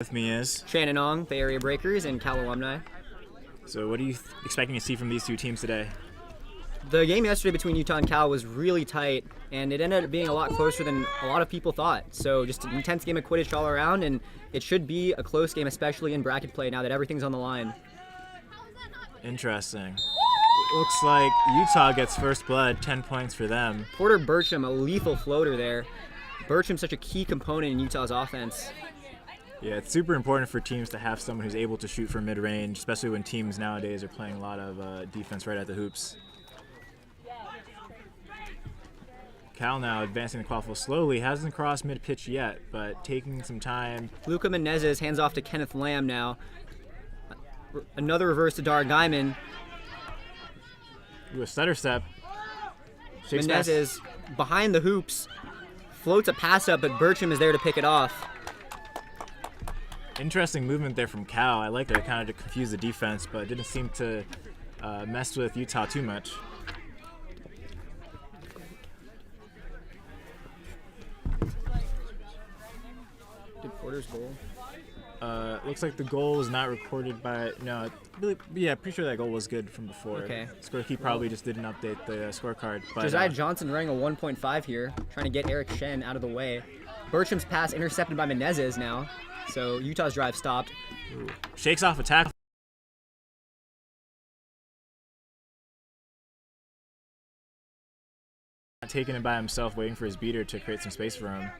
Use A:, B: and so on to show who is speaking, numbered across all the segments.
A: With me is
B: Shannon Ong, Bay Area Breakers, and Cal alumni.
A: So what are you expecting to see from these two teams today?
B: The game yesterday between Utah and Cal was really tight, and it ended up being a lot closer than a lot of people thought. So just an intense game of Quidditch all around, and it should be a close game, especially in bracket play now that everything's on the line.
A: Interesting. Looks like Utah gets first blood, 10 points for them.
B: Porter Bertram, a lethal floater there. Bertram's such a key component in Utah's offense.
A: Yeah, it's super important for teams to have someone who's able to shoot from mid-range, especially when teams nowadays are playing a lot of defense right at the hoops. Cal now advancing the quaffle slowly, hasn't crossed mid-pitch yet, but taking some time.
B: Luca Menezes hands off to Kenneth Lamb now. Another reverse to Dar Guyman.
A: Ooh, a stutter step.
B: Menezes behind the hoops, floats a pass up, but Bertram is there to pick it off.
A: Interesting movement there from Cal. I like that, kind of to confuse the defense, but it didn't seem to mess with Utah too much.
B: Did Porter's goal?
A: Looks like the goal was not recorded by, no, really, yeah, pretty sure that goal was good from before.
B: Okay.
A: Scorekeeper probably just didn't update the scorecard. But,
B: Josiah Johnson running a 1.5 here, trying to get Eric Shen out of the way. Bertram's pass intercepted by Menezes now, so Utah's drive stopped.
A: Ooh. Shakes off a tackle. Taking it by himself, waiting for his beater to create some space for him.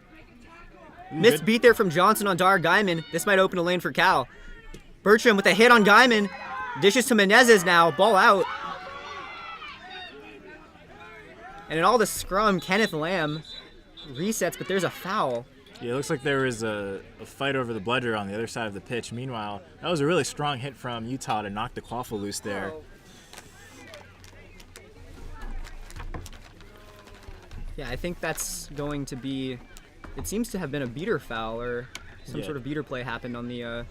B: Missed beat there from Johnson on Dar Guyman. This might open a lane for Cal. Bertram with a hit on Guyman. Dishes to Menezes now. Ball out. And in all the scrum, Kenneth Lamb resets, but there's a foul.
A: Yeah, it looks like there was a fight over the bludger on the other side of the pitch. Meanwhile, that was a really strong hit from Utah to knock the quaffle loose there.
B: Yeah, I think that's going to be... It seems to have been a beater foul or some sort of beater play happened on the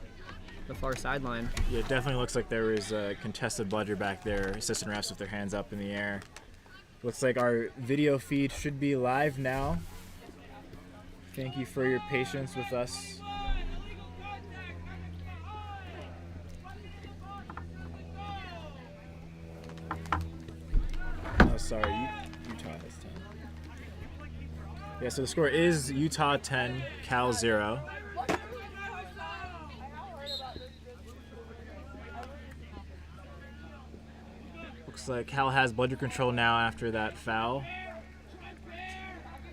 B: far sideline.
A: Yeah, it definitely looks like there was a contested bludger back there. Assistant refs with their hands up in the air. Looks like our video feed should be live now. Thank you for your patience with us. Oh, sorry, Utah has 10. Yeah, so the score is Utah 10, Cal 0. Looks like Cal has bludger control now after that foul.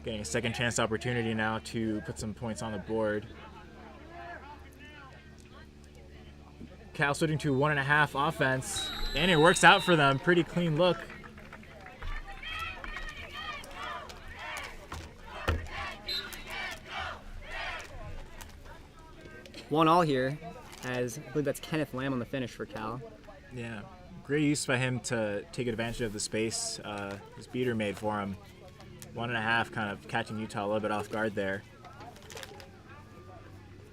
A: Getting a second chance opportunity now to put some points on the board. Cal switching to 1.5 offense, and it works out for them. Pretty clean look.
B: One all here, as I believe that's Kenneth Lamb on the finish for Cal.
A: Yeah, great use by him to take advantage of the space his beater made for him. 1.5 kind of catching Utah a little bit off guard there.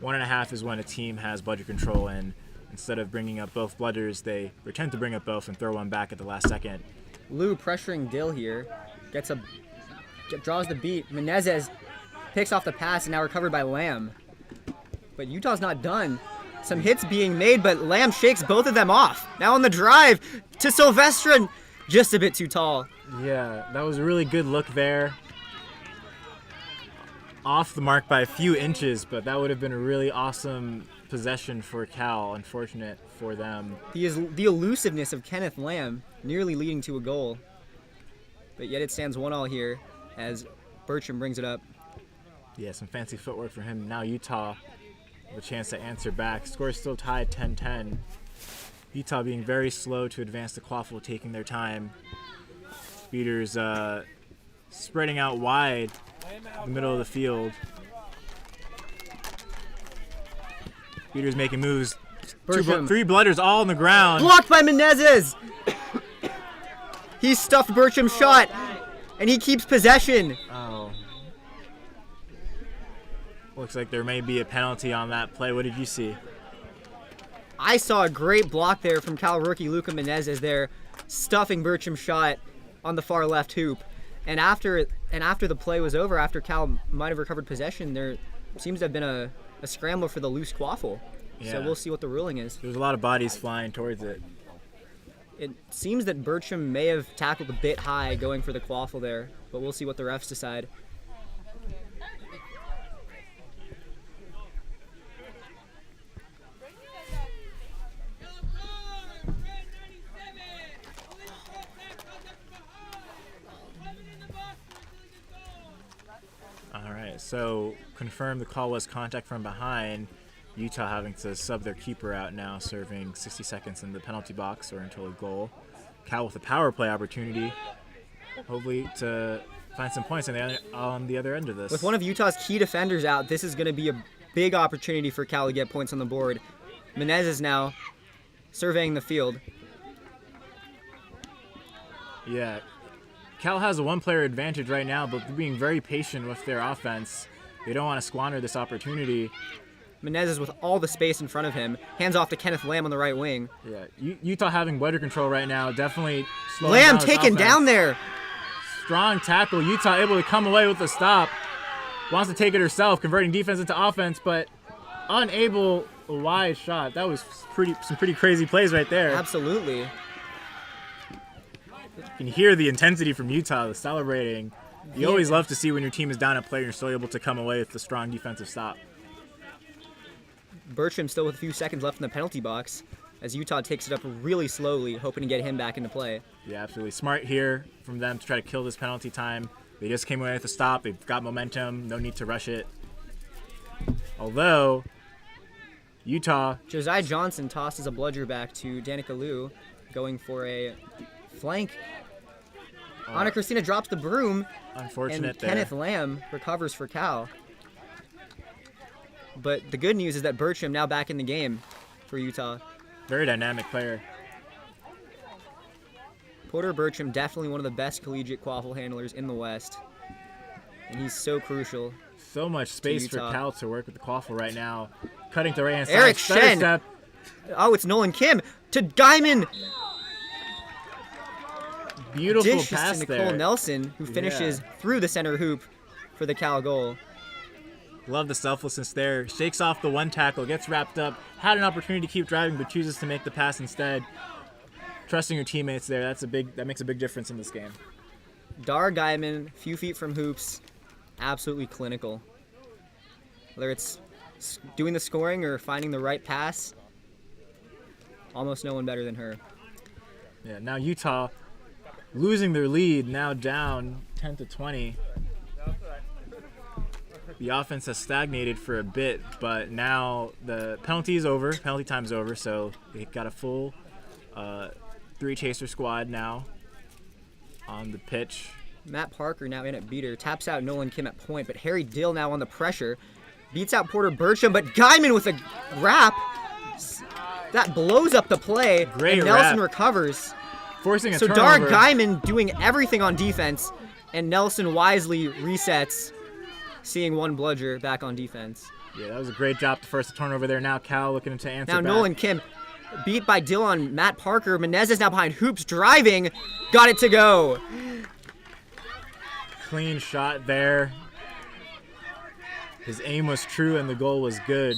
A: 1.5 is when a team has bludger control, and instead of bringing up both bludgers, they pretend to bring up both and throw one back at the last second.
B: Lou pressuring Dill here, draws the beat. Menezes picks off the pass and now recovered by Lamb. But Utah's not done. Some hits being made, but Lamb shakes both of them off. Now on the drive to Silvestrin, just a bit too tall.
A: Yeah, that was a really good look there. Off the mark by a few inches, but that would have been a really awesome possession for Cal. Unfortunate for them.
B: The elusiveness of Kenneth Lamb nearly leading to a goal. But yet it stands 1-1 here as Bertram brings it up.
A: Yeah, some fancy footwork for him. Now Utah with a chance to answer back. Score is still tied 10-10. Utah being very slow to advance the quaffle, taking their time. Beaters spreading out wide in the middle of the field. Beaters making moves. Three bludders all on the ground.
B: Blocked by Menezes! He stuffed Bertram's shot, and he keeps possession.
A: Oh. Looks like there may be a penalty on that play. What did you see?
B: I saw a great block there from Cal rookie Luca Menezes there, stuffing Bertram's shot on the far left hoop. And after the play was over, after Cal might have recovered possession, there seems to have been a a scramble for the loose quaffle.
A: Yeah.
B: So we'll see what the ruling is.
A: There's a lot of bodies flying towards it.
B: It seems that Bertram may have tackled a bit high going for the quaffle there, but we'll see what the refs decide.
A: All right, so confirm the call was contact from behind. Utah having to sub their keeper out now, serving 60 seconds in the penalty box or until a goal. Cal with a power play opportunity, hopefully to find some points on the other end of this.
B: With one of Utah's key defenders out, this is going to be a big opportunity for Cal to get points on the board. Menezes now surveying the field.
A: Yeah, Cal has a one-player advantage right now, but they're being very patient with their offense. They don't want to squander this opportunity.
B: Menezes with all the space in front of him. Hands off to Kenneth Lamb on the right wing.
A: Yeah, Utah having weather control right now, definitely slowing
B: Lamb
A: down
B: taken
A: offense.
B: down there.
A: Strong tackle. Utah able to come away with the stop. Wants to take it herself, converting defense into offense, but unable. A wide shot. That was some pretty crazy plays right there.
B: Absolutely.
A: You can hear the intensity from Utah, the celebrating. You always love to see when your team is down a player and you're still able to come away with the strong defensive stop.
B: Bertram still with a few seconds left in the penalty box as Utah takes it up really slowly, hoping to get him back into play.
A: Yeah, absolutely. Smart here from them to try to kill this penalty time. They just came away with a stop. They've got momentum. No need to rush it. Although, Utah...
B: Josiah Johnson tosses a bludger back to Danica Liu, going for a flank. Ana Cristina drops the broom,
A: Unfortunate
B: and
A: there.
B: Kenneth Lamb recovers for Cal. But the good news is that Bertram now back in the game for Utah.
A: Very dynamic player.
B: Porter Bertram, definitely one of the best collegiate quaffle handlers in the West. And he's so crucial.
A: So much space for
B: Utah.
A: Cal to work with the quaffle right now. Cutting to right hand side.
B: Eric
A: Stutter
B: Shen.
A: step.
B: Oh, it's Nolan Kim to Guyman.
A: Beautiful
B: Dishes
A: pass
B: to Nicole
A: there.
B: Nelson, who finishes through the center hoop for the Cal goal.
A: Love the selflessness there. Shakes off the one tackle, gets wrapped up. Had an opportunity to keep driving, but chooses to make the pass instead. Trusting your teammates there, that makes a big difference in this game.
B: Dar Guyman, few feet from hoops, absolutely clinical. Whether it's doing the scoring or finding the right pass, almost no one better than her.
A: Yeah, now Utah losing their lead, now down 10-20. The offense has stagnated for a bit, but now the penalty time's over, so they got a full three-chaser squad now on the pitch.
B: Matt Parker now in at beater, taps out Nolan Kim at point, but Harry Dill now on the pressure. Beats out Porter Bertram, but Guyman with a wrap. That blows up the play,
A: Great
B: and Nelson
A: wrap.
B: recovers.
A: Forcing a
B: So
A: turnover.
B: Dar Guyman doing everything on defense, and Nelson wisely resets, seeing one bludger back on defense.
A: Yeah, that was a great job to force the turnover there. Now Cal looking to answer
B: Now
A: back.
B: Nolan Kim beat by Dillon, Matt Parker. Menezes now behind hoops, driving. Got it to go.
A: Clean shot there. His aim was true and the goal was good.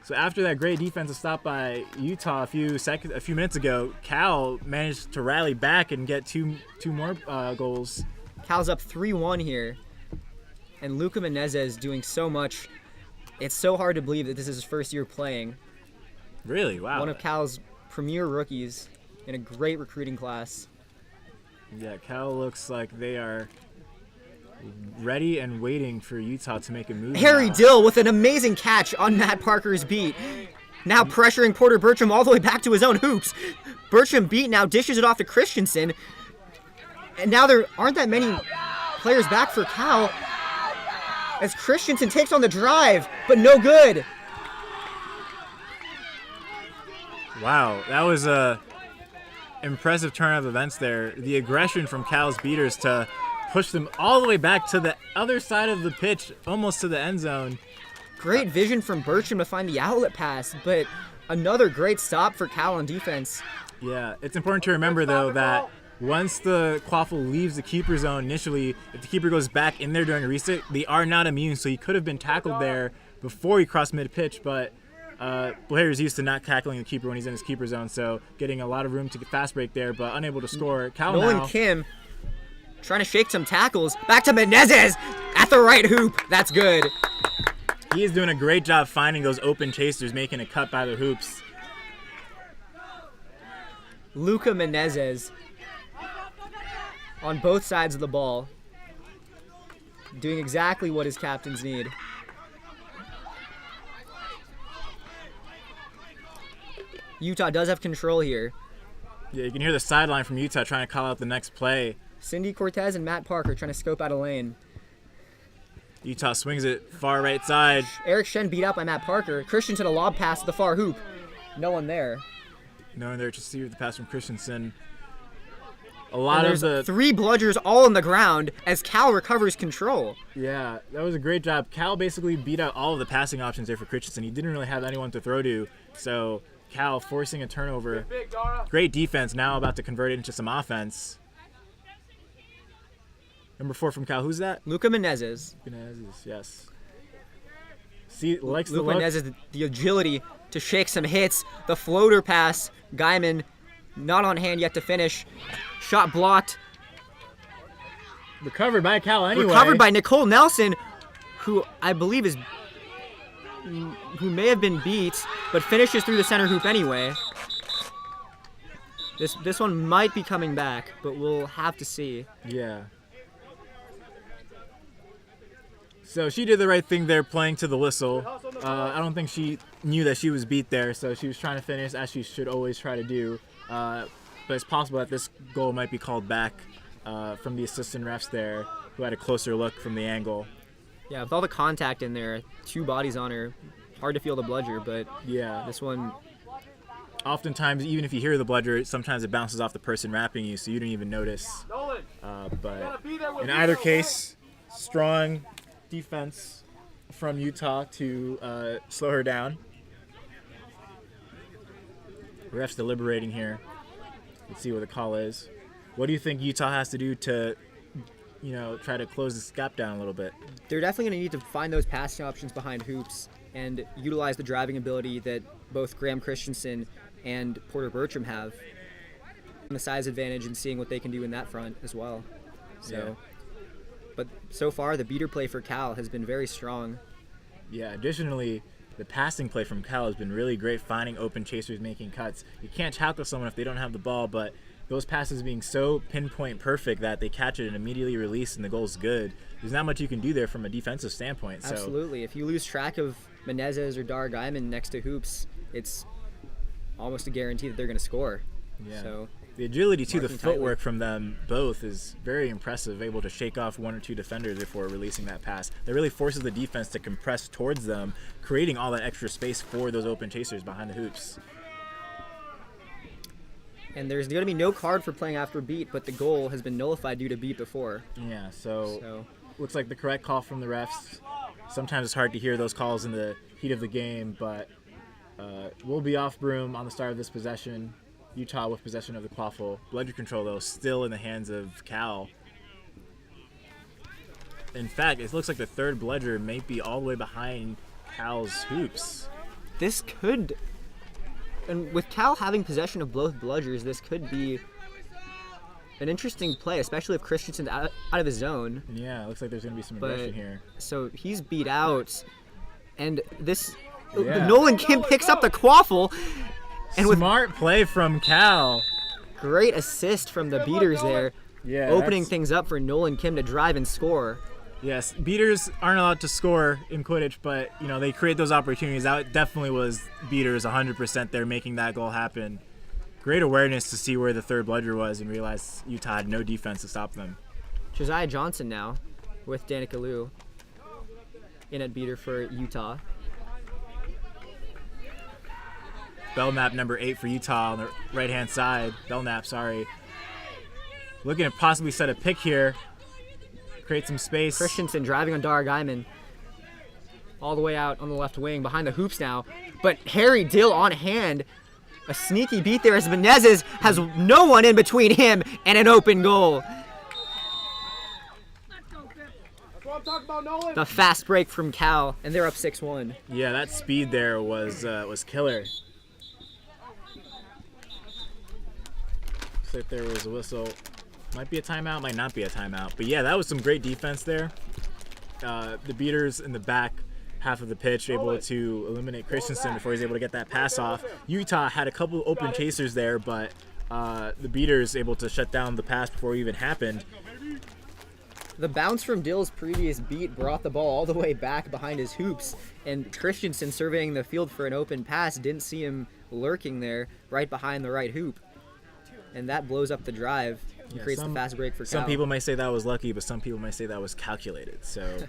A: So after that great defensive stop by Utah a few minutes ago, Cal managed to rally back and get two more goals.
B: Cal's up 3-1 here. And Luca Menezes doing so much. It's so hard to believe that this is his first year playing.
A: Really? Wow.
B: One of Cal's premier rookies in a great recruiting class.
A: Yeah, Cal looks like they are ready and waiting for Utah to make a move.
B: Harry
A: now.
B: Dill with an amazing catch on Matt Parker's beat. Now pressuring Porter Bertram all the way back to his own hoops. Bertram beat now dishes it off to Christensen. And now there aren't that many players back for Cal as Christensen takes on the drive, but no good.
A: Wow, that was a impressive turn of events there. The aggression from Cal's beaters to push them all the way back to the other side of the pitch, almost to the end zone.
B: Great vision from Bertram to find the outlet pass, but another great stop for Cal on defense.
A: Yeah, it's important to remember, though, that Once the quaffle leaves the keeper zone initially, if the keeper goes back in there during a reset, they are not immune. So he could have been tackled there before he crossed mid-pitch, but Blair is used to not tackling the keeper when he's in his keeper zone, so getting a lot of room to get fast break there, but unable to score. Cal
B: Nolan
A: now,
B: Kim trying to shake some tackles. Back to Menezes at the right hoop. That's good.
A: he is doing a great job finding those open chasers, making a cut by the hoops.
B: Luca Menezes on both sides of the ball, doing exactly what his captains need. Utah does have control here.
A: Yeah, you can hear the sideline from Utah trying to call out the next play.
B: Cindy Cortez and Matt Parker trying to scope out a lane.
A: Utah swings it far right side.
B: Eric Shen beat out by Matt Parker. Christensen a lob pass to the far hoop. No one there.
A: No one there to see the pass from Christensen. A lot of the...
B: three bludgers all on the ground as Cal recovers control.
A: Yeah, that was a great job. Cal basically beat out all of the passing options there for Christensen. He didn't really have anyone to throw to, so Cal forcing a turnover. Great defense, now about to convert it into some offense. Number 4 from Cal, who's that?
B: Luca Menezes.
A: Menezes, yes. See, likes the
B: Luca
A: look.
B: Menezes, the agility to shake some hits. The floater pass. Guyman not on hand yet to finish. Shot blocked.
A: Recovered by Cal anyway.
B: Recovered by Nicole Nelson, who I believe is... who may have been beat, but finishes through the center hoop anyway. This one might be coming back, but we'll have to see.
A: Yeah. So she did the right thing there, playing to the whistle. I don't think she knew that she was beat there, so she was trying to finish, as she should always try to do. But it's possible that this goal might be called back from the assistant refs there, who had a closer look from the angle.
B: Yeah, with all the contact in there, 2 bodies on her, hard to feel the bludger, but
A: yeah,
B: this one...
A: Oftentimes, even if you hear the bludger, sometimes it bounces off the person rapping you, so you don't even notice. But in either case, strong defense from Utah to slow her down. Refs deliberating here. Let's see what the call is. What do you think Utah has to do to, try to close this gap down a little bit?
B: They're definitely going to need to find those passing options behind hoops and utilize the driving ability that both Graham Christensen and Porter Bertram have. And the size advantage and seeing what they can do in that front as well. So, But so far, the beater play for Cal has been very strong.
A: Yeah, additionally, the passing play from Cal has been really great, finding open chasers, making cuts. You can't tackle someone if they don't have the ball, but those passes being so pinpoint perfect that they catch it and immediately release and the goal's good. There's not much you can do there from a defensive standpoint. So.
B: Absolutely. If you lose track of Menezes or Dar Guyman next to hoops, it's almost a guarantee that they're going to score.
A: Yeah.
B: So
A: the agility to the
B: marking
A: footwork
B: tightly.
A: from them both is very impressive, able to shake off 1 or 2 defenders before releasing that pass. That really forces the defense to compress towards them, creating all that extra space for those open chasers behind the hoops.
B: And there's going to be no card for playing after beat, but the goal has been nullified due to beat before.
A: Yeah, so looks like the correct call from the refs. Sometimes it's hard to hear those calls in the heat of the game, but we'll be off broom on the start of this possession. Utah with possession of the quaffle. Bludger control, though, still in the hands of Cal. In fact, it looks like the third bludger may be all the way behind Cal's hoops.
B: This could... And with Cal having possession of both bludgers, this could be an interesting play, especially if Christensen's out of his zone.
A: Yeah, it looks like there's going to be some aggression here.
B: So he's beat out. And this...
A: Yeah.
B: Nolan Kim picks up the quaffle. And
A: Smart play from Cal.
B: Great assist from the beaters there.
A: Yeah,
B: opening things up for Nolan Kim to drive and score.
A: Yes, beaters aren't allowed to score in Quidditch, but they create those opportunities. That definitely was beaters 100% there making that goal happen. Great awareness to see where the third bludger was and realize Utah had no defense to stop them.
B: Josiah Johnson now with Danica Liu in at beater for Utah.
A: Belknap number 8 for Utah on the right-hand side. Belknap, sorry. Looking to possibly set a pick here. Create some space.
B: Christensen driving on Dara Guyman. All the way out on the left wing behind the hoops now. But Harry Dill on hand A sneaky beat there as Menezes has no one in between him and an open goal. The fast break from Cal, and they're up 6-1.
A: Yeah, that speed there was killer. Looks like there was a whistle. Might be a timeout, might not be a timeout. But yeah, that was some great defense there. The beaters in the back half of the pitch able to eliminate Christensen before he's able to get that pass off. Utah had a couple open chasers there, but the beaters able to shut down the pass before it even happened.
B: The bounce from Dill's previous beat brought the ball all the way back behind his hoops, and Christensen, surveying the field for an open pass, didn't see him lurking there right behind the right hoop. And that blows up the drive and creates the fast break for Cal.
A: Some people may say that was lucky, but some people may say that was calculated. So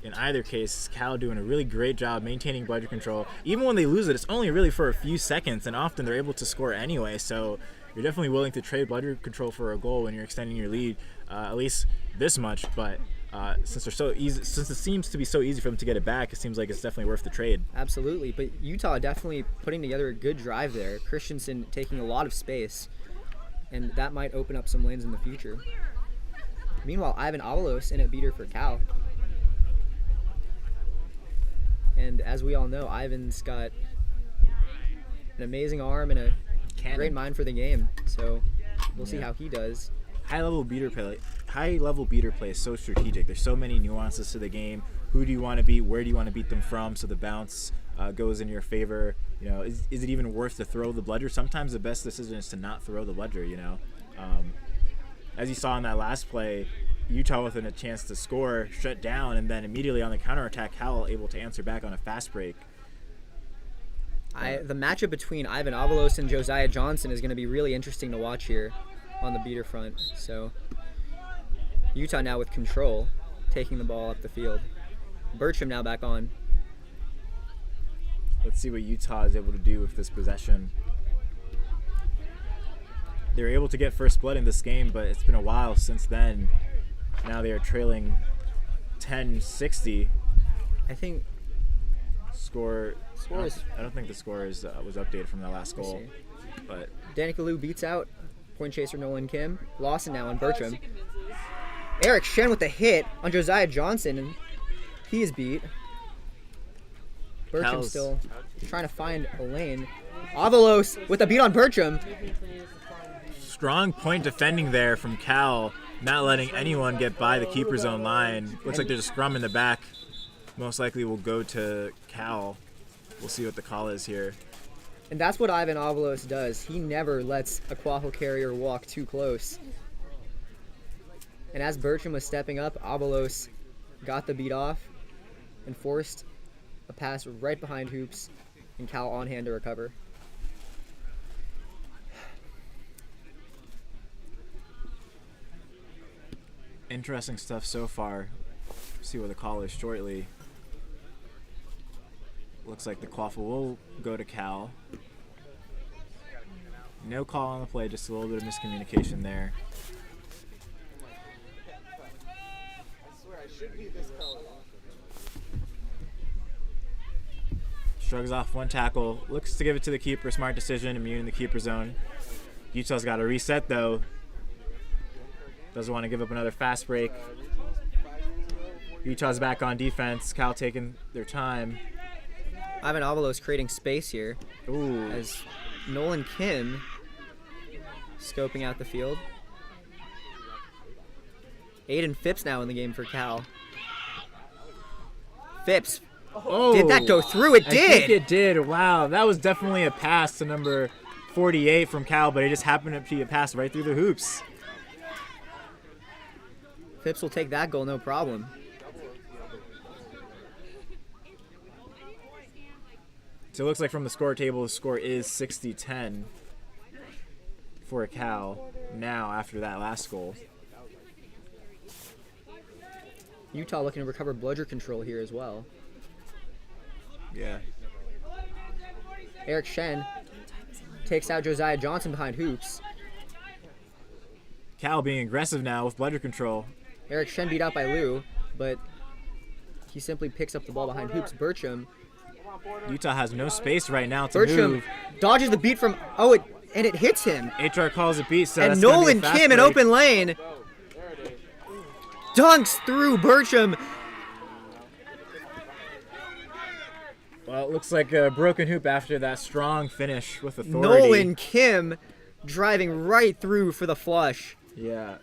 A: in either case, Cal doing a really great job maintaining budget control. Even when they lose it, it's only really for a few seconds, and often they're able to score anyway. So you're definitely willing to trade budget control for a goal when you're extending your lead, at least this much. But since they're so easy, since it seems to be so easy for them to get it back, it seems like it's definitely worth the trade.
B: Absolutely, but Utah definitely putting together a good drive there. Christensen taking a lot of space, and that might open up some lanes in the future. Meanwhile, Ivan Avalos in at beater for Cal. And as we all know, Ivan's got an amazing arm and a great mind for the game. So we'll see how he does.
A: High-level beater play is so strategic. There's so many nuances to the game. Who do you want to beat? Where do you want to beat them from? So the bounce goes in your favor. You know, is it even worth to throw the bludger? Sometimes the best decision is to not throw the bludger. You know, as you saw in that last play, Utah with a chance to score, shut down, and then immediately on the counterattack, Cal able to answer back on a fast break.
B: The matchup between Ivan Avalos and Josiah Johnson is going to be really interesting to watch here on the beater front. So Utah now with control, taking the ball up the field. Bertram now back on.
A: Let's see what Utah is able to do with this possession. They were able to get first blood in this game, but it's been a while since then. Now they are trailing 10-60.
B: I think
A: score is, I don't think the score is was updated from the last goal. But
B: Danica Liu beats out point chaser Nolan Kim. Lawson now on Bertram. Eric Shen with the hit on Josiah Johnson, and he is beat. Bertram still trying to find a lane. Avalos with a beat on Bertram.
A: Strong point defending there from Cal, not letting anyone get by the keeper zone line. Looks like there's a scrum in the back. Most likely will go to Cal. We'll see what the call is here.
B: And that's what Ivan Avalos does. He never lets a quaffle carrier walk too close. And as Bertram was stepping up, Avalos got the beat off and forced a pass right behind hoops, and Cal on hand to recover.
A: Interesting stuff so far. See what the call is shortly. Looks like the quaffle will go to Cal. No call on the play, just a little bit of miscommunication there. Shrugs off one tackle, looks to give it to the keeper. Smart decision, immune in the keeper zone. Utah's got to reset though. Doesn't want to give up another fast break. Utah's back on defense. Cal taking their time.
B: Ivan Avalos creating space here.
A: Ooh.
B: As Nolan Kim scoping out the field. Aiden Phipps now in the game for Cal. Phipps.
A: Oh,
B: did that go through? It did.
A: I think it did. Wow, that was definitely a pass to number 48 from Cal, but it just happened to be a pass right through the hoops.
B: Phipps will take that goal, no problem.
A: So it looks like from the score table, the score is 60-10 for Cal now after that last goal.
B: Utah looking to recover bludger control here as well.
A: Yeah.
B: Eric Shen takes out Josiah Johnson behind hoops.
A: Cal being aggressive now with bludger control.
B: Eric Shen beat out by Liu, but he simply picks up the ball behind hoops. Bertram
A: Utah has no space right now to
B: Bertram
A: move.
B: dodges the beat from, and it hits him.
A: HR calls it beat, so
B: And
A: that's gonna be a
B: Nolan
A: fast
B: Kim in
A: break.
B: open lane dunks through Bertram.
A: Well, it looks like a broken hoop after that strong finish with authority.
B: Nolan Kim driving right through for the flush.
A: Yeah.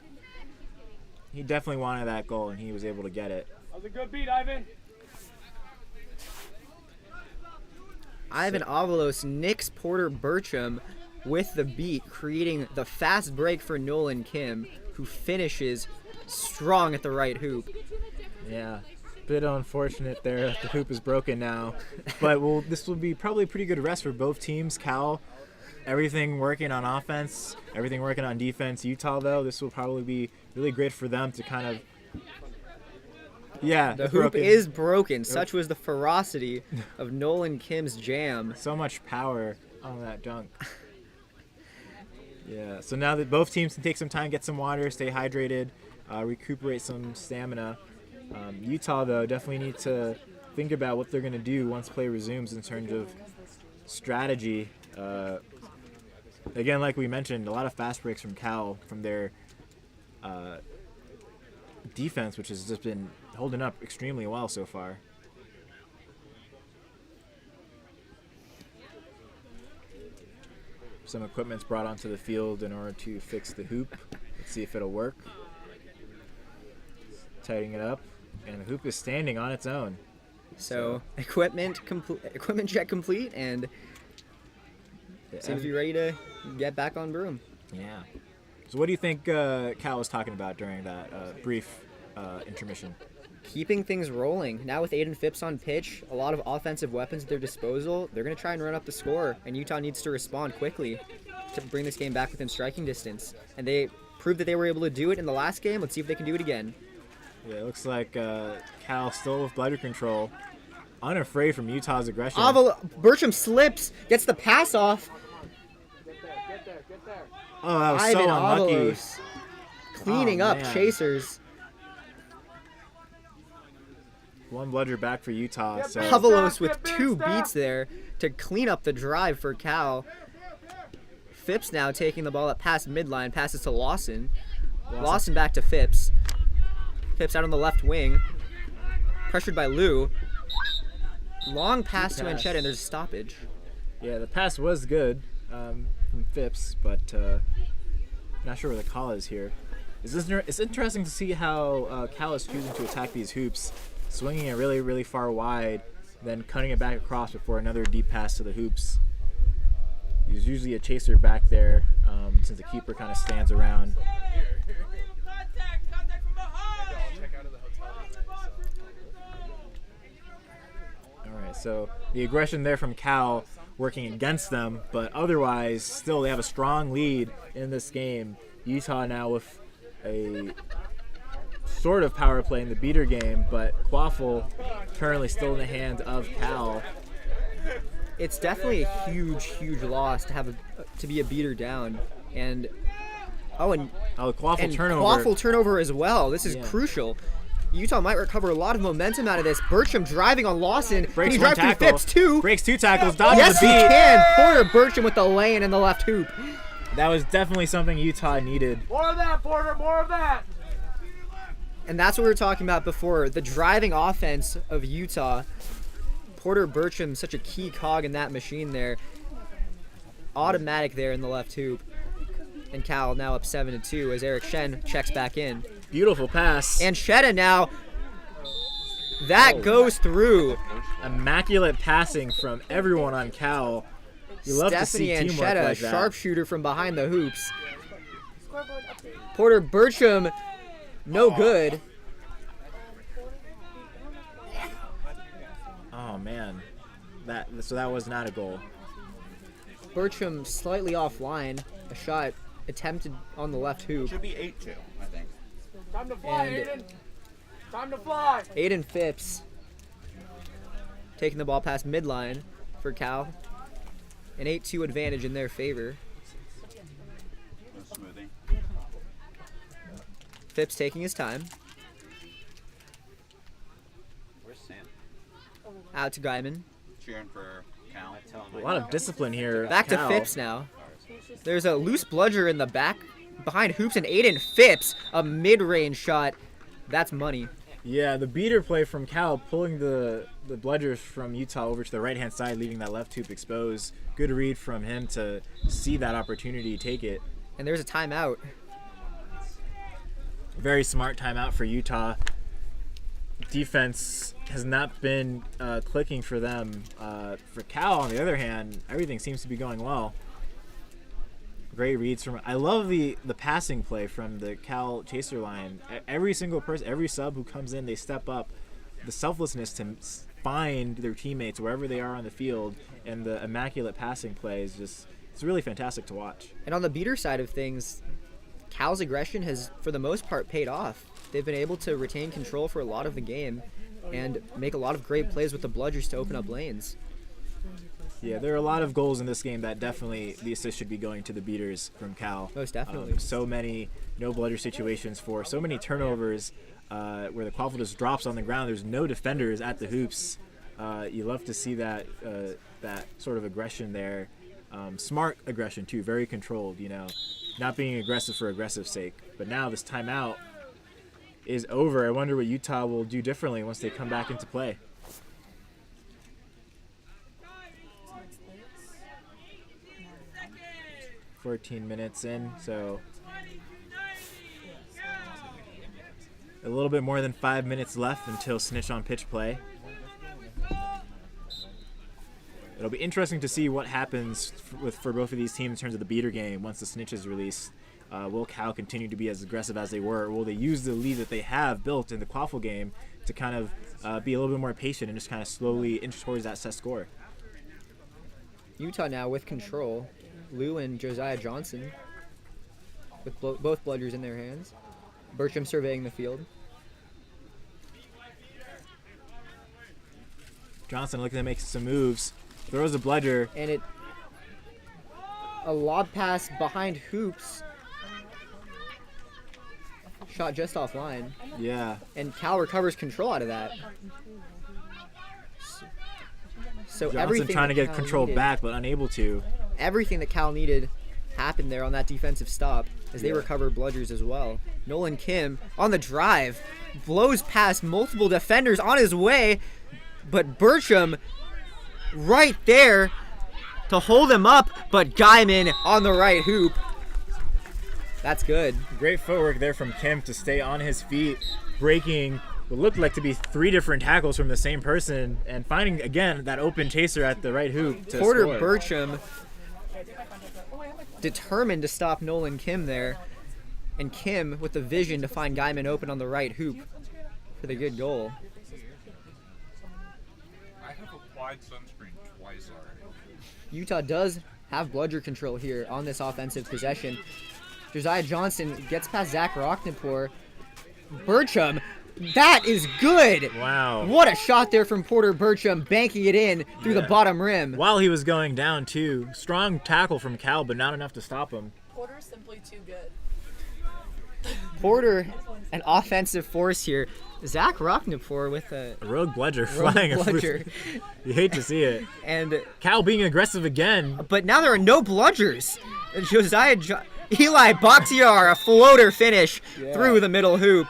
A: He definitely wanted that goal, and he was able to get it.
C: That was a good beat, Ivan.
B: Ivan Avalos nicks Porter Bertram with the beat, creating the fast break for Nolan Kim, who finishes strong at the right hoop.
A: Yeah. Bit unfortunate there. The hoop is broken now. But this will be probably a pretty good rest for both teams. Cal, everything working on offense, everything working on defense. Utah, though, this will probably be really great for them to kind of... Yeah,
B: The
A: it's
B: hoop
A: broken.
B: is broken. Such was the ferocity of Nolan Kim's jam.
A: So much power on that dunk. Yeah, so now that both teams can take some time, get some water, stay hydrated, recuperate some stamina. Utah, though, definitely need to think about what they're going to do once play resumes in terms of strategy. Again, like we mentioned, a lot of fast breaks from Cal from their defense, which has just been holding up extremely well so far. Some equipment's brought onto the field in order to fix the hoop. Let's see if it'll work. Tightening it up, and the hoop is standing on its own.
B: So equipment check complete, and seems to be ready to get back on broom.
A: Yeah. So what do you think Cal was talking about during that brief intermission?
B: Keeping things rolling. Now with Aiden Phipps on pitch, a lot of offensive weapons at their disposal. They're going to try and run up the score, and Utah needs to respond quickly to bring this game back within striking distance. And they proved that they were able to do it in the last game. Let's see if they can do it again.
A: Yeah, it looks like Cal still with bladder control, unafraid from Utah's aggression.
B: Bertram slips, gets the pass off.
A: Oh, that was
B: Ivan
A: so unlucky.
B: Avalos cleaning
A: Oh,
B: up
A: man.
B: chasers.
A: One bludger back for Utah. So
B: Avalos with two beats there to clean up the drive for Cal. Phipps now taking the ball at past midline, passes to Lawson. Lawson back to Phipps. Phipps out on the left wing. Pressured by Lou. Long pass to
A: pass.
B: Anchetta, and there's a stoppage.
A: yeah, the pass was good from Phipps, but not sure where the call is here. It's interesting to see how Cal is choosing to attack these hoops, swinging it really, really far wide, then cutting it back across before another deep pass to the hoops. There's usually a chaser back there since the keeper kind of stands around. All right, so the aggression there from Cal working against them, but otherwise still they have a strong lead in this game. Utah now with a sort of power play in the beater game, but Quaffle currently still in the hands of Cal.
B: It's definitely a huge, huge loss to have to be a beater down, and
A: Quaffle turnover.
B: Quaffle turnover as well. This is
A: Yeah.
B: crucial. Utah might recover a lot of momentum out of this. Bertram driving on Lawson. Can
A: Breaks
B: he
A: one
B: drive through
A: tackle.
B: Phipps too?
A: Breaks two tackles. Dodges
B: Yes,
A: the
B: he
A: beat.
B: can. Porter Bertram with the lane in the left hoop.
A: That was definitely something Utah needed.
C: More of that, Porter, more of that.
B: And that's what we were talking about before. The driving offense of Utah. Porter Bertram, such a key cog in that machine there. Automatic there in the left hoop. And Cal now up 7-2 as Eric Shen checks back in.
A: Beautiful pass.
B: And Shetta now. That goes through.
A: Immaculate passing from everyone on Cal. You love to see
B: Stephanie
A: teamwork
B: Anchetta,
A: like that.
B: sharpshooter from behind the hoops. Porter Bertram, no good.
A: Oh man, that was not a goal.
B: Bertram slightly offline. A shot attempted on the left hoop.
D: Should be 8-2, I think.
C: Time to fly,
B: And-
C: Aiden. Time to fly.
B: Aiden Phipps taking the ball past midline for Cal. An 8-2 advantage in their favor.
D: No smoothing.
B: Phipps taking his time.
D: Where's Sam?
B: Out to Guyman.
D: cheering for Cal.
A: A lot of discipline here.
B: Back to
A: Cal.
B: Phipps now. There's a loose bludger in the back behind hoops, and Aiden Phipps, a mid-range shot. That's money.
A: Yeah, the beater play from Cal, pulling the bludgers from Utah over to the right-hand side, leaving that left hoop exposed. Good read from him to see that opportunity, take it.
B: And there's a timeout.
A: Very smart timeout for Utah. Defense has not been clicking for them. For Cal, on the other hand, everything seems to be going well. Great reads from. I love the passing play from the Cal chaser line. Every single person, every sub who comes in, they step up. The selflessness to find their teammates wherever they are on the field, and the immaculate passing play is just—it's really fantastic to watch.
B: And on the beater side of things, Cal's aggression has, for the most part, paid off. They've been able to retain control for a lot of the game and make a lot of great plays with the bludgers to open up lanes.
A: Yeah, there are a lot of goals in this game that definitely the assist should be going to the beaters from Cal.
B: Most definitely.
A: So many no bludger situations for so many turnovers where the quaffle just drops on the ground. There's no defenders at the hoops. You love to see that that sort of aggression there. Smart aggression too, very controlled, you know, not being aggressive for aggressive sake. But now this timeout is over. I wonder what Utah will do differently once they come back into play. $14 minutes in, so a little bit more than 5 minutes left until snitch on pitch play. It'll be interesting to see what happens for both of these teams in terms of the beater game once the snitch is released. Will Cal continue to be as aggressive as they were, or will they use the lead that they have built in the quaffle game to kind of be a little bit more patient and just kind of slowly inch towards that set score?
B: Utah now with control. Lou and Josiah Johnson with both bludgers in their hands. Bertram surveying the field.
A: Johnson looking to make some moves. Throws a bludger.
B: And a lob pass behind hoops. Shot just offline.
A: Yeah.
B: And Cal recovers control out of that. So
A: Johnson
B: everything
A: trying to
B: that
A: get
B: Cal
A: control
B: needed-
A: back, but unable to.
B: Everything that Cal needed happened there on that defensive stop as they
A: Yeah.
B: recover bludgers as well. Nolan Kim on the drive blows past multiple defenders on his way, but Bertram right there to hold him up, but Guyman on the right hoop. That's good.
A: Great footwork there from Kim to stay on his feet, breaking what looked like to be 3 different tackles from the same person, and finding, again, that open chaser at the right hoop to
B: Porter
A: score.
B: Bertram determined to stop Nolan Kim there, and Kim with the vision to find Guyman open on the right hoop for the good goal.
E: I have applied sunscreen twice already.
B: Utah does have bludger control here on this offensive possession. Josiah Johnson gets past Zach Rocknapor. Bertram, that is good!
A: Wow.
B: What a shot there from Porter Bertram, banking it in through the
A: Yeah.
B: bottom rim.
A: While he was going down, too. Strong tackle from Cal, but not enough to stop him.
F: Porter's simply too good.
B: Porter, an offensive force here. Zach Rocknapor with a
A: A rogue bludger
B: rogue
A: flying.
B: bludger.
A: You hate to see it.
B: And
A: Cal being aggressive again.
B: but now there are no bludgers. Eli Bakhtiar, a floater finish through the middle hoop.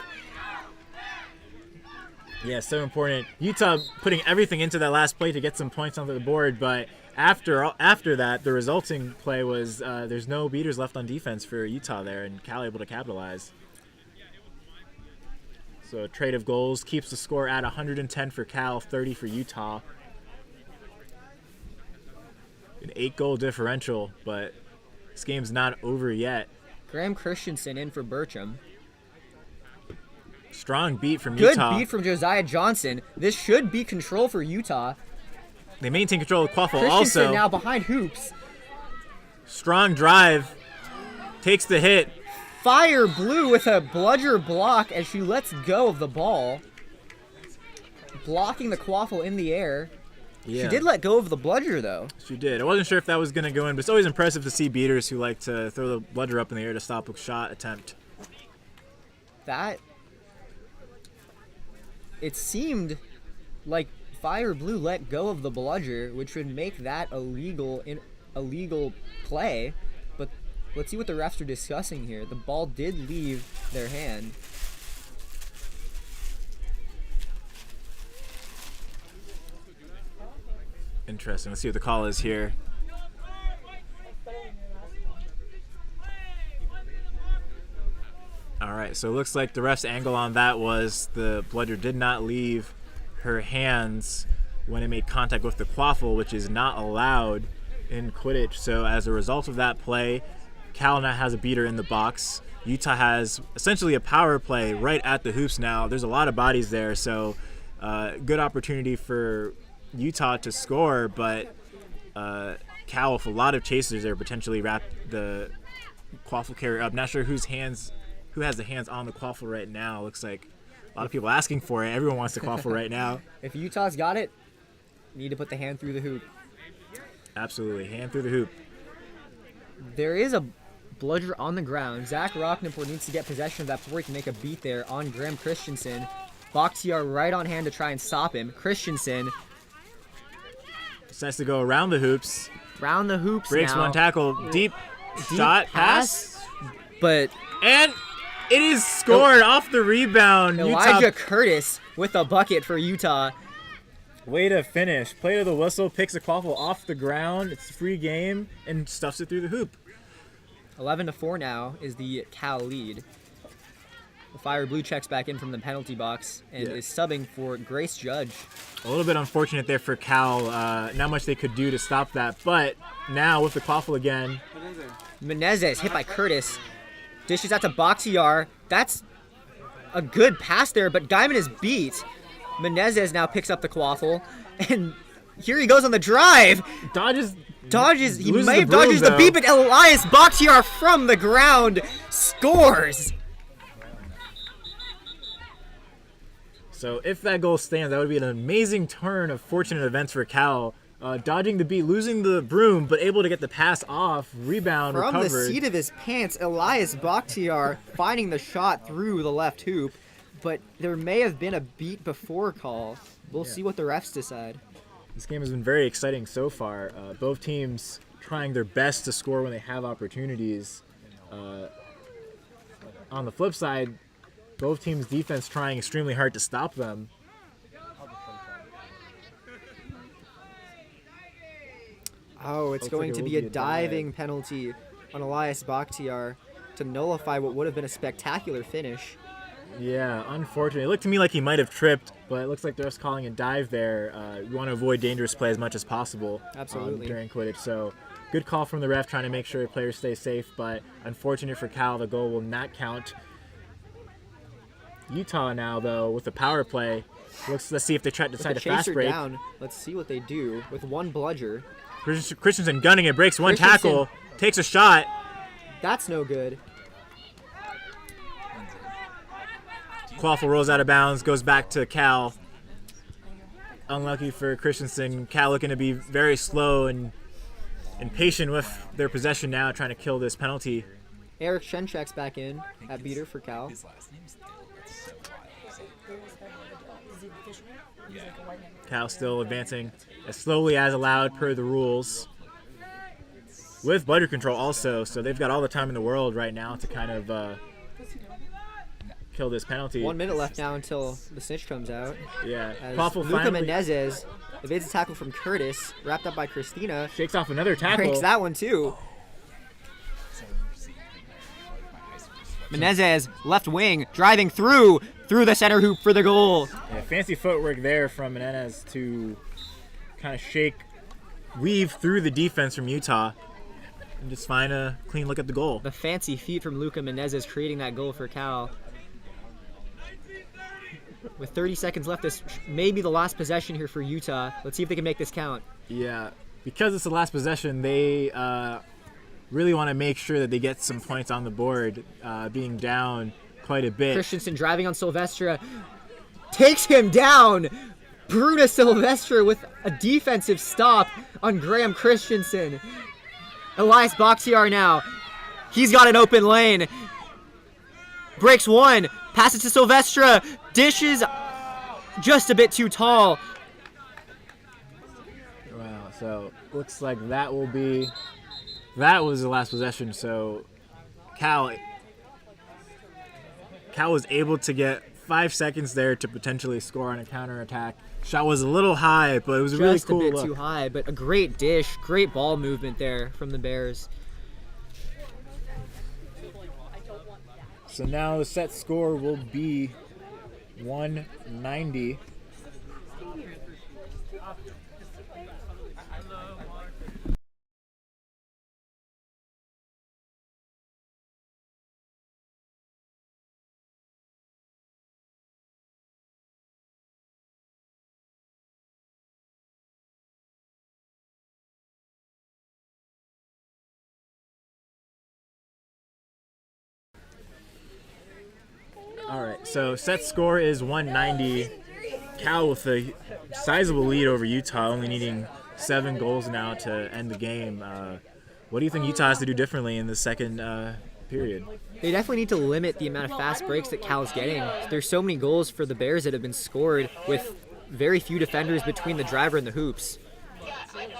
A: Yeah, so important. Utah putting everything into that last play to get some points on the board, but after that, the resulting play was there's no beaters left on defense for Utah there, and Cal able to capitalize. So a trade of goals keeps the score at 110 for Cal, 30 for Utah. An 8-goal differential, but this game's not over yet.
B: Graham Christensen in for Bertram.
A: Strong beat from
B: Good
A: Utah.
B: beat from Josiah Johnson. This should be control for Utah.
A: They maintain control of Quaffle
B: Christensen
A: also.
B: now behind hoops.
A: Strong drive. Takes the hit.
B: Fire Blue with a bludger block as she lets go of the ball. Blocking the Quaffle in the air.
A: Yeah.
B: She did let go of the bludger though.
A: She did. I wasn't sure if that was going to go in, but it's always impressive to see beaters who like to throw the bludger up in the air to stop a shot attempt.
B: It seemed like Fire Blue let go of the bludger, which would make that illegal play. But let's see what the refs are discussing here. The ball did leave their hand.
A: Interesting. Let's see what the call is here. All right, so it looks like the ref's angle on that was the bludger did not leave her hands when it made contact with the quaffle, which is not allowed in Quidditch. So as a result of that play, Cal now has a beater in the box. Utah has essentially a power play right at the hoops now. There's a lot of bodies there, so good opportunity for Utah to score, but Cal with a lot of chasers there potentially wrap the quaffle carrier up. Not sure who has the hands on the quaffle right now. Looks like a lot of people asking for it. Everyone wants the quaffle right now.
B: If Utah's got it, need to put the hand through the hoop.
A: Absolutely, hand through the hoop.
B: There is a bludger on the ground. Zach Rockniport needs to get possession of that before he can make a beat there on Graham Christensen. Bakhtiar right on hand to try and stop him. Christensen
A: Decides to go around the hoops.
B: round the hoops
A: Breaks
B: now.
A: one tackle. Deep shot pass.
B: But
A: And it is scored off the rebound.
B: Elijah
A: Utah,
B: Curtis with a bucket for Utah.
A: way to finish. Play to the whistle, picks a quaffle off the ground. It's a free game and stuffs it through the hoop.
B: 11-4 now is the Cal lead. The Fire Blue checks back in from the penalty box and is subbing for Grace Judge.
A: A little bit unfortunate there for Cal. Not much they could do to stop that. But now with the quaffle again.
B: Menezes hit by Curtis. Dishes out to Bakhtiar. That's a good pass there, but Guyman is beat. Menezes now picks up the quaffle. And here he goes on the drive.
A: Dodges.
B: He
A: Loses
B: may
A: the
B: have
A: broom,
B: dodges the
A: though.
B: beat, but Elias Bakhtiar from the ground scores.
A: So if that goal stands, that would be an amazing turn of fortunate events for Cal. Dodging the beat, losing the broom, but able to get the pass off, rebound,
B: From
A: recovered.
B: the seat of his pants, Elias Bakhtiar finding the shot through the left hoop, but there may have been a beat before call. We'll see what the refs decide.
A: This game has been very exciting so far. Both teams trying their best to score when they have opportunities. On the flip side, both teams' defense trying extremely hard to stop them.
B: Oh, it's
A: Looks
B: going
A: like it
B: to
A: will
B: be a
A: be a dive.
B: diving penalty on Elias Bakhtiar to nullify what would have been a spectacular finish.
A: Yeah, unfortunately. It looked to me like he might have tripped, but it looks like they're just calling a dive there. We want to avoid dangerous play as much as possible
B: Absolutely.
A: during Quidditch. So good call from the ref trying to make sure players stay safe, but unfortunate for Cal, the goal will not count. Utah now, though, with the power play. Let's see if they decide
B: With
A: to
B: the
A: fast
B: chaser
A: break.
B: down, let's see what they do with one bludger.
A: Christensen gunning it, breaks one
B: Christensen.
A: tackle, takes a shot.
B: That's no good.
A: Quaffle rolls out of bounds, goes back to Cal. Unlucky for Christensen. Cal looking to be very slow and patient with their possession now, trying to kill this penalty.
B: Eric Shenchek's back in at beater for Cal.
E: His last name's Dill. That's so wild.
A: Cal still advancing as slowly as allowed per the rules. With bludger control also, so they've got all the time in the world right now to kind of kill this penalty.
B: 1 minute left now until the snitch comes out.
A: Yeah,
B: As
A: Quaffle
B: Luca
A: finally
B: Menezes evades a tackle from Curtis, wrapped up by Christina.
A: shakes off another tackle.
B: Breaks that one too. Menezes, left wing, driving through the center hoop for the goal.
A: Yeah, fancy footwork there from Menendez to kind of weave through the defense from Utah and just find a clean look at the goal.
B: The fancy feet from Luca Menezes creating that goal for Cal. With 30 seconds left, this may be the last possession here for Utah. Let's see if they can make this count.
A: Yeah, because it's the last possession, they really want to make sure that they get some points on the board, being down quite a bit.
B: Christensen driving on Silvestre, takes him down. Bruna Silvestre with a defensive stop on Graham Christensen. Elias Bakhtiar now. He's got an open lane. Breaks one. Passes to Silvestre. Dishes just a bit too tall.
A: So looks like that was the last possession. So Cal was able to get 5 seconds there to potentially score on a counterattack. Shot was a little high, but it was a really cool
B: Just a bit
A: look.
B: too high, but a great dish, great ball movement there from the Bears.
A: So now the set score will be 190. All right, so set score is 190. Cal with a sizable lead over Utah, only needing 7 goals now to end the game. What do you think Utah has to do differently in the second period?
B: They definitely need to limit the amount of fast breaks that Cal's getting. There's so many goals for the Bears that have been scored with very few defenders between the driver and the hoops.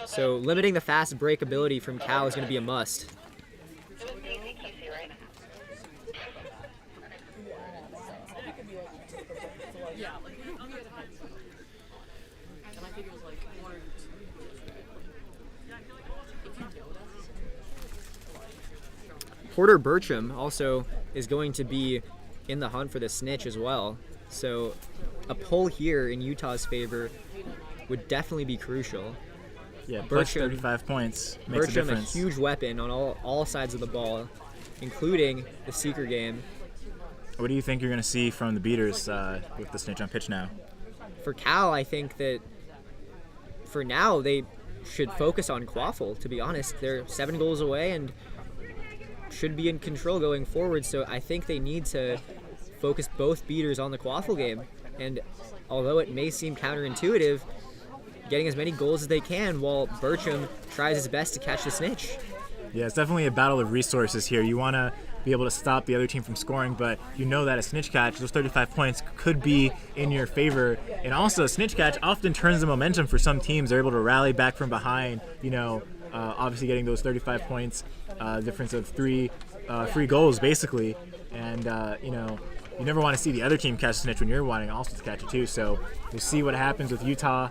B: So limiting the fast break ability from Cal is going to be a must. Porter Bertram also is going to be in the hunt for the snitch as well. So a pull here in Utah's favor would definitely be crucial.
A: Yeah, plus
B: Bertram-
A: 35 points makes a
B: Bertram, a
A: difference.
B: huge weapon on all sides of the ball, including the seeker game.
A: What do you think you're going to see from the beaters with the snitch on pitch now?
B: For Cal, I think that for now they should focus on Quaffle, to be honest. They're 7 goals away and should be in control going forward, so I think they need to focus both beaters on the Quaffle game. And although it may seem counterintuitive, getting as many goals as they can while Bertram tries his best to catch the snitch.
A: Yeah, it's definitely a battle of resources here. You want to be able to stop the other team from scoring, but you know that a snitch catch, those 35 points could be in your favor. And also, a snitch catch often turns the momentum for some teams. They're able to rally back from behind, obviously getting those 35 points, difference of three goals, basically. And, you never want to see the other team catch a snitch when you're wanting also to catch it, too. So we'll see what happens with Utah.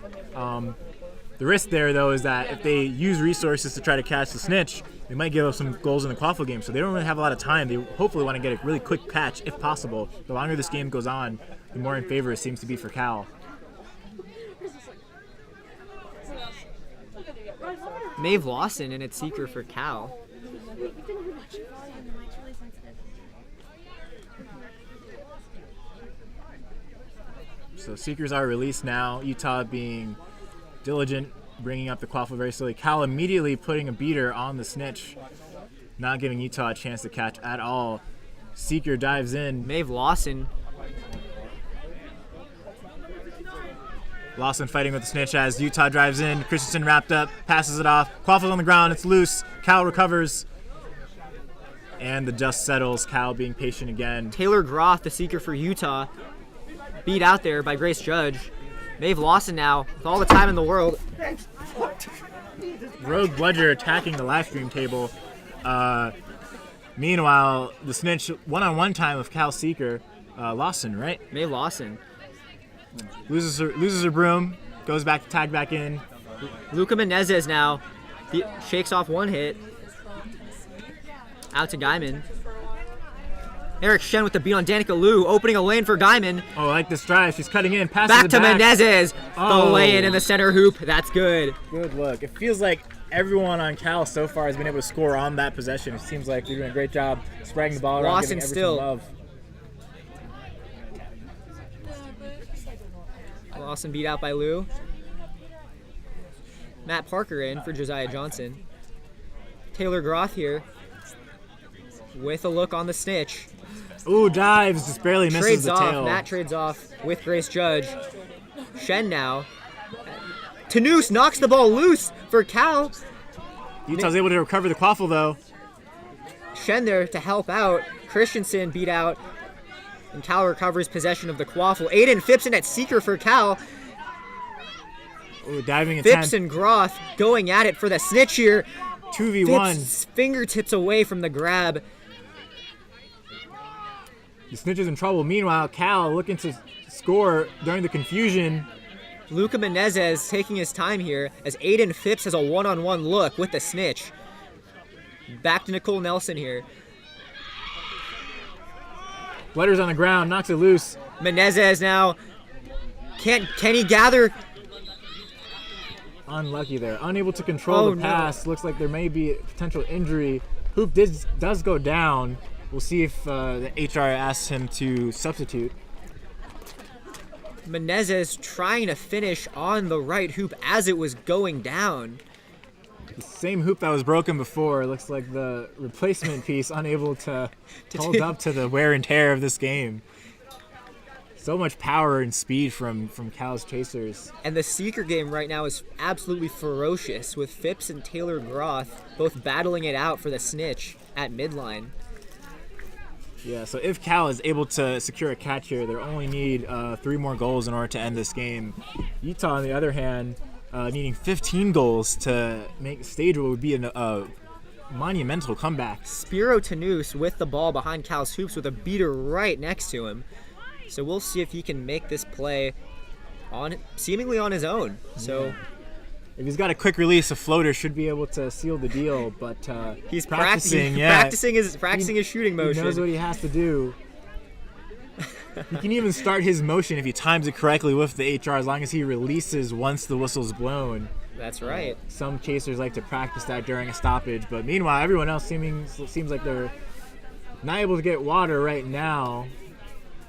A: The risk there, though, is that if they use resources to try to catch the snitch, they might give up some goals in the Quaffle game. So they don't really have a lot of time. They hopefully want to get a really quick catch, if possible. The longer this game goes on, the more in favor it seems to be for Cal.
B: Maeve Lawson in its seeker for Cal.
A: So seekers are released now. Utah being diligent, bringing up the Quaffle very slowly. Cal immediately putting a beater on the snitch, not giving Utah a chance to catch at all. Seeker dives in.
B: Maeve Lawson.
A: Lawson fighting with the snitch as Utah drives in. Christensen wrapped up, passes it off. Quaffle's on the ground, it's loose. Cal recovers. And the dust settles, Cal being patient again.
B: Taylor Groth, the seeker for Utah, beat out there by Grace Judge. Maeve Lawson now, with all the time in the world.
A: Rogue Bludger attacking the live stream table. Meanwhile, the snitch one-on-one time with Cal Seeker. Lawson, right?
B: Maeve Lawson.
A: Loses her broom, goes back to tag back in.
B: Luca Menezes now shakes off one hit. Out to Guyman. Eric Shen with the beat on Danica Liu, opening a lane for Guyman.
A: Oh, I like this drive. She's cutting in, passes
B: Back
A: it
B: to
A: back.
B: Menezes.
A: Oh.
B: The lay-in in the center hoop. That's good.
A: Good look. It feels like everyone on Cal so far has been able to score on that possession. It seems like they're doing a great job spreading the ball around,
B: Lawson
A: giving
B: still.
A: everything love.
B: Lawson beat out by Liu. Matt Parker in for Josiah Johnson. Taylor Groth here with a look on the snitch.
A: Ooh, dives, just barely misses
B: Trades
A: the
B: off.
A: tail.
B: Matt trades off with Grace Judge. Shen now. Tanous knocks the ball loose for Cal.
A: Utah's able to recover the Quaffle, though.
B: Shen there to help out. Christensen beat out. And Cal recovers possession of the Quaffle. Aiden Phipson at seeker for Cal.
A: Ooh, diving attempt.
B: Phipps and Groth going at it for the snitch here.
A: 2v1.
B: Phipps fingertips away from the grab.
A: The snitch is in trouble. Meanwhile, Cal looking to score during the confusion.
B: Luca Menezes taking his time here as Aiden Phipps has a one-on-one look with the snitch. Back to Nicole Nelson here.
A: Letter's on the ground, knocks it loose.
B: Menezes now. Can he gather?
A: Unlucky there. Unable to control the pass. Looks like there may be a potential injury. Hoop does go down. We'll see if the HR asks him to substitute.
B: Menezes trying to finish on the right hoop as it was going down.
A: The same hoop that was broken before. Looks like the replacement piece unable to hold up to the wear and tear of this game. So much power and speed from Cal's chasers.
B: And the Seeker game right now is absolutely ferocious with Phipps and Taylor Groth both battling it out for the snitch at midline.
A: Yeah, so if Cal is able to secure a catch here, they only need 3 more goals in order to end this game. Utah, on the other hand, needing 15 goals to stage what would be a monumental comeback.
B: Spiro Tanous with the ball behind Cal's hoops with a beater right next to him. So we'll see if he can make this play seemingly on his own. So
A: if he's got a quick release, a floater should be able to seal the deal. But
B: he's
A: practicing
B: his shooting motion.
A: He knows what he has to do. He can even start his motion if he times it correctly with the HR, as long as he releases once the whistle's blown.
B: That's right.
A: Some chasers like to practice that during a stoppage, but meanwhile, everyone else seems like they're not able to get water right now,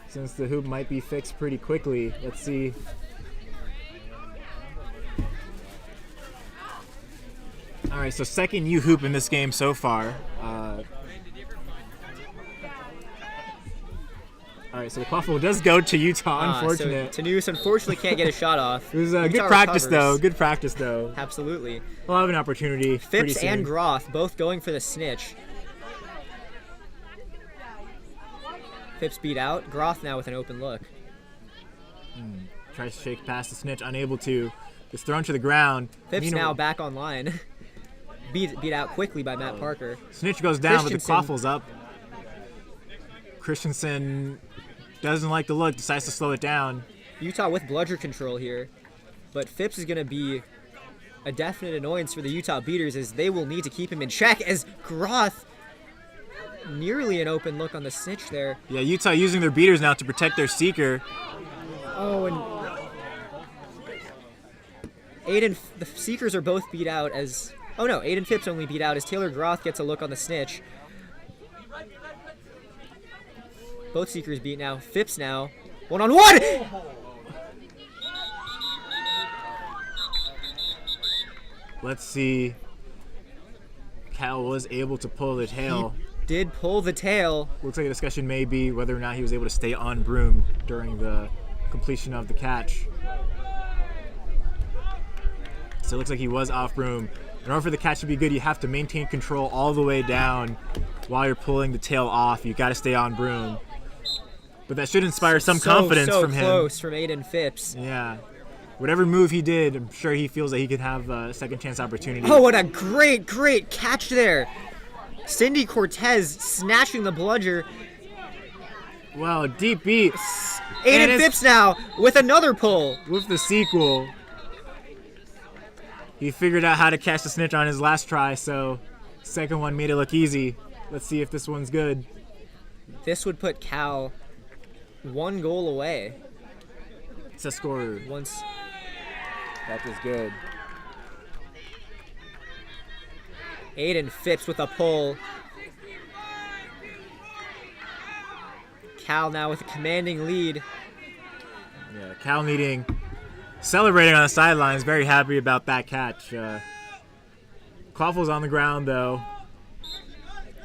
A: since the hoop might be fixed pretty quickly. Let's see. All right, so second U hoop in this game so far. All right, so the quaffle does go to Utah. Unfortunate.
B: So Tanous unfortunately can't get a shot off.
A: It was good practice, though. Good practice, though.
B: Absolutely.
A: We'll have an opportunity.
B: Phipps and Groth both going for the snitch. Phipps beat out. Groth now with an open look.
A: Tries to shake past the snitch, unable to. It's thrown to the ground.
B: Phipps now back online. beat out quickly by Matt Parker.
A: Snitch goes down, but the quaffle's up. Christensen doesn't like the look, decides to slow it down.
B: Utah with bludger control here, but Phipps is going to be a definite annoyance for the Utah beaters as they will need to keep him in check as Groth nearly an open look on the snitch there.
A: Yeah, Utah using their beaters now to protect their seeker.
B: Oh, and the seekers are both beat out as... Oh no, Aiden Phipps only beat out as Taylor Groth gets a look on the snitch. Both seekers beat now. Phipps now. One-on-one!
A: Let's see. Cal was able to pull the tail.
B: He did pull the tail.
A: Looks like a discussion may be whether or not he was able to stay on broom during the completion of the catch. So it looks like he was off broom. In order for the catch to be good, you have to maintain control all the way down while you're pulling the tail off. You got to stay on broom. But that should inspire some confidence from him.
B: So close from Aiden Phipps.
A: Yeah. Whatever move he did, I'm sure he feels that he could have a second chance opportunity.
B: Oh, what a great catch there. Cindy Cortez snatching the bludger.
A: Wow, deep beat.
B: Aiden Phipps now with another pull.
A: With the sequel. He figured out how to catch the snitch on his last try, so second one made it look easy. Let's see if this one's good.
B: This would put Cal 1 goal away.
A: It's a score. That was good.
B: Aiden Phipps with a pull. Cal now with a commanding lead.
A: Yeah, Cal celebrating on the sidelines, very happy about that catch. Quaffle's on the ground though.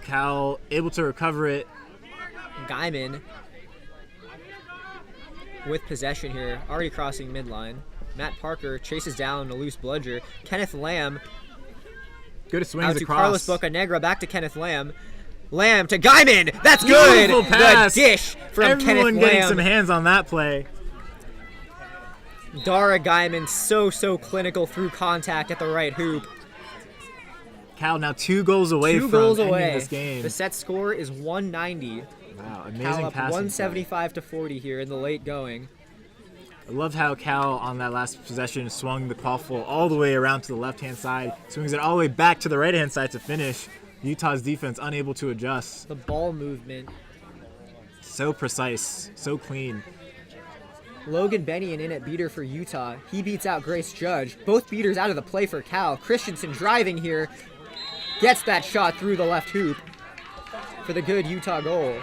A: Cal able to recover it.
B: Guyman with possession here, already crossing midline. Matt Parker chases down a loose bludger. Kenneth Lamb.
A: Good swings
B: out to
A: across.
B: Carlos Bocanegra, back to Kenneth Lamb. Lamb to Guyman. That's good.
A: Beautiful pass.
B: The dish from
A: Everyone
B: Kenneth Lamb.
A: getting some hands on that play.
B: Dara Guyman so clinical through contact at the right hoop.
A: Cal now 2 goals away
B: Two
A: from
B: goals
A: ending
B: away.
A: this game.
B: The set score is 190.
A: Wow,
B: Cal
A: amazing
B: up
A: passing.
B: 175 to 40 here in the late going.
A: I loved how Cal on that last possession swung the quaffle all the way around to the left-hand side, swings it all the way back to the right-hand side to finish. Utah's defense unable to adjust.
B: The ball movement.
A: So precise, so clean.
B: Logan Bennion in at beater for Utah. He beats out Grace Judge. Both beaters out of the play for Cal. Christensen driving here. Gets that shot through the left hoop for the good Utah goal.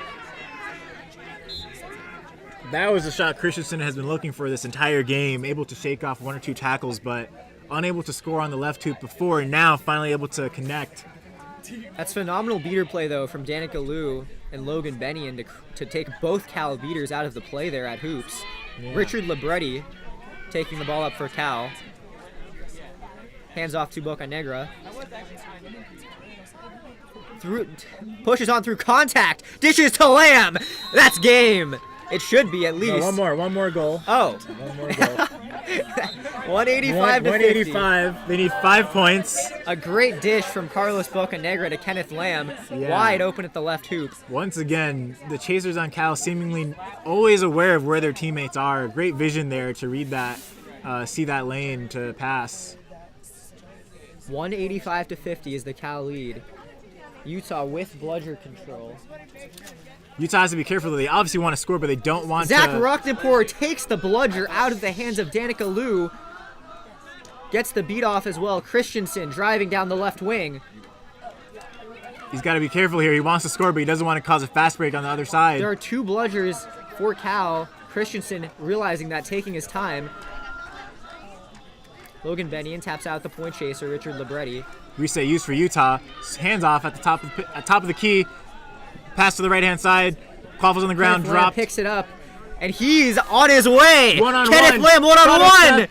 A: That was the shot Christensen has been looking for this entire game, able to shake off 1 or 2 tackles, but unable to score on the left hoop before, and now finally able to connect.
B: That's phenomenal beater play, though, from Danica Liu and Logan Bennion to take both Cal beaters out of the play there at hoops.
A: Yeah.
B: Richard Libretti taking the ball up for Cal. Hands off to Bocanegra. Pushes on through contact. Dishes to Lamb. That's game. It should be at least.
A: No, one more goal.
B: Oh.
A: One more goal.
B: 185 to 50.
A: 185. They need 5 points.
B: A great dish from Carlos Bocanegra to Kenneth Lamb.
A: Yeah.
B: Wide open at the left hoop.
A: Once again, the chasers on Cal seemingly always aware of where their teammates are. Great vision there to read that, see that lane to pass.
B: 185 to 50 is the Cal lead. Utah with bludger control.
A: Utah has to be careful. They obviously want to score, but they don't want
B: Zach
A: to.
B: Rockenpour takes the bludger out of the hands of Danica Liu. Gets the beat off as well. Christensen driving down the left wing.
A: He's got to be careful here. He wants to score, but he doesn't want to cause a fast break on the other side.
B: There are 2 bludgers for Cal. Christensen realizing that, taking his time. Logan Bennion taps out the point chaser, Richard Libretti.
A: Reset use for Utah. Hands off at the top of the key. Pass to the right-hand side. Quaffles on the ground,
B: Kenneth Lamb
A: dropped.
B: picks it up, and he's on his way.
A: One-on-one.
B: Kenneth Lamb,
A: Got
B: one-on-one.
A: it.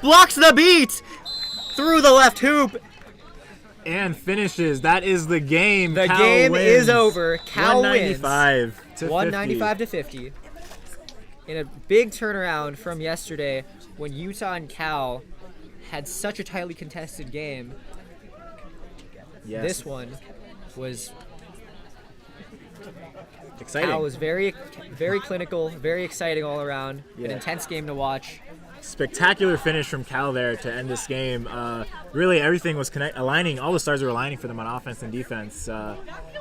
B: Blocks the beat through the left hoop.
A: And finishes. That is the game.
B: The
A: Cal
B: game
A: wins.
B: is over. Cal wins.
A: 195 to
B: 195 to 50. In a big turnaround from yesterday when Utah and Cal had such a tightly contested game.
A: Yes.
B: This one was
A: Exciting.
B: Cal was very clinical, very exciting all around.
A: Yeah.
B: An intense game to watch.
A: Spectacular finish from Cal there to end this game. Really, everything was aligning. All the stars were aligning for them on offense and defense.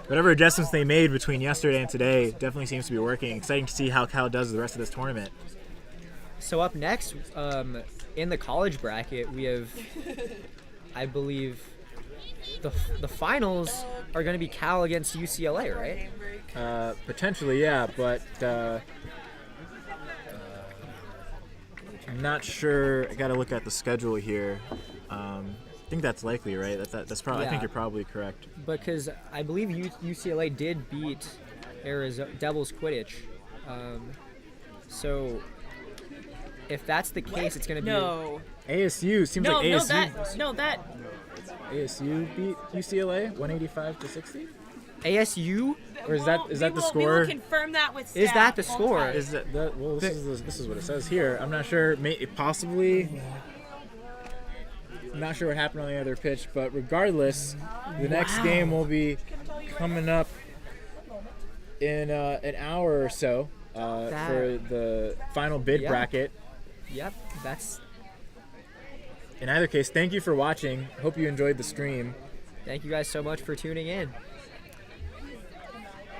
A: Whatever adjustments they made between yesterday and today definitely seems to be working. Exciting to see how Cal does the rest of this tournament.
B: So up next, in the college bracket, we have, I believe, the finals are going to be Cal against UCLA, right?
A: Potentially, yeah, but I'm not sure. I got to look at the schedule here. I think that's likely, right? That's probably. I think
B: Yeah.
A: you're probably correct.
B: Because I believe UCLA did beat Arizona Devils Quidditch. So if that's the case, it's going to be
F: No.
A: ASU seems
F: No,
A: like
F: no,
A: ASU.
F: that.
A: ASU beat UCLA 185 to 60.
B: ASU.
A: Or is that the
F: We
A: score?
F: will confirm that with staff.
B: Is that the
F: Hold
B: score?
F: tight.
A: Is that well? This is what it says here. I'm not sure. Possibly. I'm not sure what happened on the other pitch, but regardless, the next game will be coming up in an hour or so for the final bid
B: Yeah.
A: bracket.
B: Yep, that's.
A: In either case, thank you for watching. Hope you enjoyed the stream.
B: Thank you guys so much for tuning in.